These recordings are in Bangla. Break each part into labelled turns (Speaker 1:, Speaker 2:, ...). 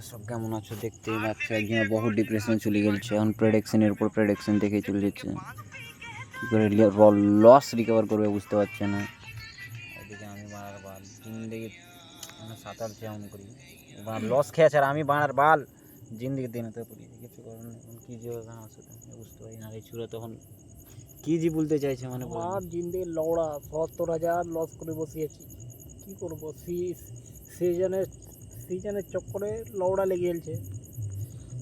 Speaker 1: সব কেমন আছো? দেখতেই পাচ্ছ একজনের বহু ডিপ্রেশনে চলে গেছে, এখন প্রেডিকশনের উপর প্রেডিকশন দেখে চলে যাচ্ছে। কী করে লস রিকভার করবে বুঝতে পারছে না। ওদিকে আমি বাড়ার বাল জিন্দেগি মানে সাঁতার যেমন করি লস খেয়েছে, আর আমি বাড়ার বাল জিন্দেগি দিনতে পড়ি কিছু করার নেই। এখন কী যে আমার সাথে বুঝতে পারি না। এই চূড়া তখন কী যে বলতে চাইছে মানে
Speaker 2: আমার জিন্দেগি লওড়া ৭০,০০০ লস করে বসিয়েছি, কী করবো? সিজনের চক্করে লওড়া লেগে গেছে।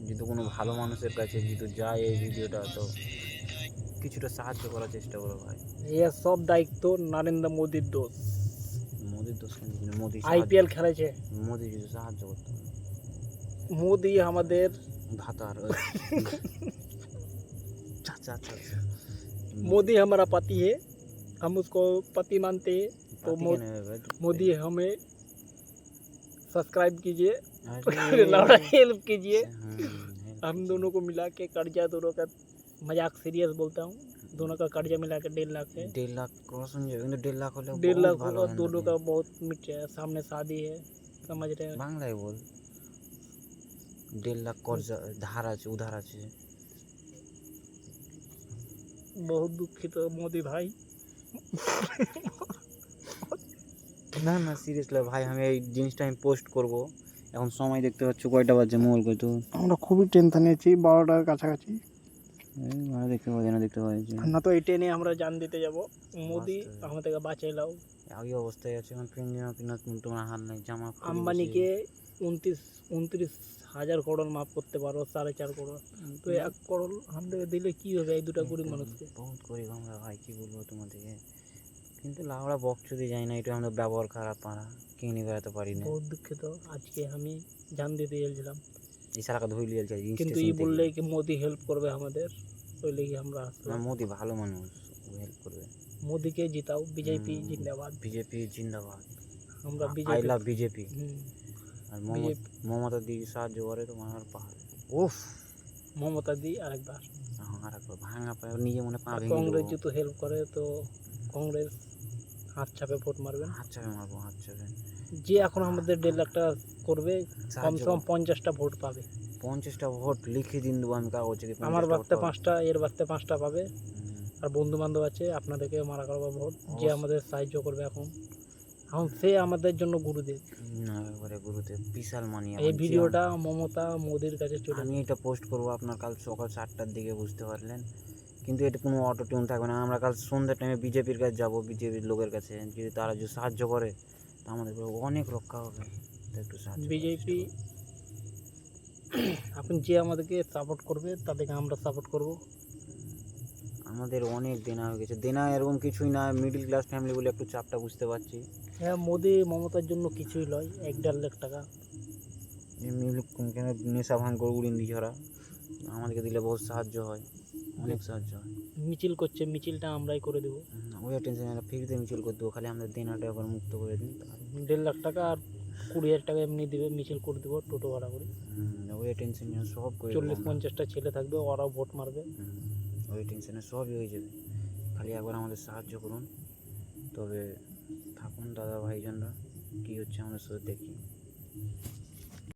Speaker 1: যেহেতু কোনো ভালো মানুষের কাছে যেহেতু যায় এই ভিডিওটা, তো কিছুটা সাহায্য করার চেষ্টা করো ভাই।
Speaker 2: এর সব দায়িত্ব নরেন্দ্র মোদির দোষ।
Speaker 1: মোদির দোষ কেন? মোদি
Speaker 2: আইপিএল খেলেছে,
Speaker 1: মোদি যদি সাহায্য করতো।
Speaker 2: মোদি আমাদের
Speaker 1: ভাতার চাচা চাচা
Speaker 2: मोदी हमारा पति है, हम उसको पति मानते हैं। तो मोदी हमें सब्सक्राइब कीजिए, लौड़ा हेल्प कीजिए। हम दोनों को मिला के कर्जा, दोनों का मजाक सीरियस बोलता हूँ, दोनों का कर्जा मिला के 1.5 लाख है।
Speaker 1: 1.5 लाख क्रॉस हो जाएगा, 1.5 लाख होले
Speaker 2: 1.5 लाख होगा, दोनों का बहुत मिट जाएगा। सामने शादी है, समझ रहे हैं?
Speaker 1: बांग्लाয় बोल। 1.5 লাখ कर्जा ধার আছে, উধার আছে।
Speaker 2: बहुत दुखित मोदी भाई।
Speaker 1: না না সিরিয়াসলি ভাই, আমি এই জিনিসটা আমি পোস্ট করব। এখন সময় দেখতে পাচ্ছ কয়টা বাজে, মোবাইল কত।
Speaker 2: আমরা খুবই টেনশনে আছি, 12টার কাছাকাছি।
Speaker 1: দেখতে পাচ্ছি না, দেখতে পাচ্ছি
Speaker 2: না তো এই ট্রেনে আমরা জান দিতে যাব। মোদি আমাদেরকে বাঁচাই লাও।
Speaker 1: এই অবস্থায় আছে এখন, তোমার হাল নাই। জামা
Speaker 2: আম্বানিকে 29,000 করোড় মাফ করতে পারো, 4.5 করোড়। তো 1 করোড় আমাদের দিলে কি হবে এই দুটা গরিব মানুষকে?
Speaker 1: বহুত গরিব আমরা ভাই, কি বলবো তোমাদেরকে। কিন্তু লাউড়া বকচুদি যায় না, এটা আমাদের ব্যবহার খারাপ, পারা কিনে বেড়াতে পারি না।
Speaker 2: বহুত দুঃখিত, আজকে আমি জান দিতে গেছিলাম,
Speaker 1: এই সারাকে ধুইলি যাচ্ছে
Speaker 2: কিন্তু ই বললে কি মোদি হেল্প করবে আমাদের, ওই লেগে আমরা
Speaker 1: না। মোদি ভালো মানুষ, ও হেল্প করবে।
Speaker 2: মোদিকে জিতাও, বিজেপি জিন্দাবাদ।
Speaker 1: বিজেপি জিন্দাবাদ।
Speaker 2: আমরা
Speaker 1: আই লাভ বিজেপি। আর
Speaker 2: বিজেপি
Speaker 1: মমতা দি সাহায্য করে তো আমার পাহাড়। উফ,
Speaker 2: মমতা দি আরেকবার
Speaker 1: আরেকবার ভাঙা পায় নিজে মনে পা ভেঙে।
Speaker 2: কংগ্রেস যদি হেল্প করে তো কংগ্রেস হাত চাপে ভোট মারবেন।
Speaker 1: হাত চাপে মারবো, হাত চাপে।
Speaker 2: যে এখন আমাদের 1.5 লাখ টাকা করবে, কমসে কম 50টা ভোট পাবে।
Speaker 1: 50টা ভোট লিখে দিন দেবো আমি কাগজে।
Speaker 2: আমার বাড়তে 5টা, এর বাড়তে 5টা পাবে। আর বন্ধু বান্ধব আছে, আপনাদেরকে মারা করবো ভোট। যে আমাদের সাহায্য করবে এখন সে আমাদের জন্য গুরুদেব।
Speaker 1: একবারে গুরুদেব, বিশাল মানি।
Speaker 2: এই ভিডিওটা মমতা মোদির কাছে চলে,
Speaker 1: আমি এটা পোস্ট করবো আপনার কাল সকাল 7টার দিকে, বুঝতে পারলেন? কিন্তু এটা কোনো অটো টিউন থাকবে না। আমরা কাল সন্ধ্যার টাইমে বিজেপির কাছে যাবো, বিজেপির লোকের কাছে। যদি তারা যদি সাহায্য করে তো আমাদের অনেক রক্ষা হবে। একটু সাহায্য
Speaker 2: বিজেপি এখন যে আমাদেরকে সাপোর্ট করবে তাদেরকে আমরা সাপোর্ট করব।
Speaker 1: আমাদের অনেক দেনা হয়ে গেছে। দেনা এরকম কিছুই না, মিডিল ক্লাস ফ্যামিলি বলে একটু চাপটা বুঝতে পারছি।
Speaker 2: হ্যাঁ, মোদি মমতার জন্য কিছুই নয়, 1.5 লাখ টাকা
Speaker 1: কেন নেশা ভাঙ করে উড়িয়ে দিচ্ছে ওরা। আমাদেরকে দিলে বহুত সাহায্য হয়, অনেক সাহায্য হয়।
Speaker 2: মিছিল করছে, মিছিলটা আমরাই করে দেবো।
Speaker 1: ওই টেনশন নেই, ফ্রিতে মিছিল করে দেবো, খালি আমাদের দেনাটা একবার মুক্ত করে দিন।
Speaker 2: 1.5 লাখ টাকা আর 20,000 টাকা এমনি দেবে, মিছিল করে দেবো টোটো ভাড়া করে।
Speaker 1: ওই টেনশন সব করে
Speaker 2: 40-50টা ছেলে থাকবে, ওরাও ভোট মারবে।
Speaker 1: ওই টেনশনে সবই হয়ে যাবে। খালি একবার আমাদের সাহায্য করুন। তবে থাকুন দাদা ভাইজানরা, কী হচ্ছে আমাদের সাথে দেখি।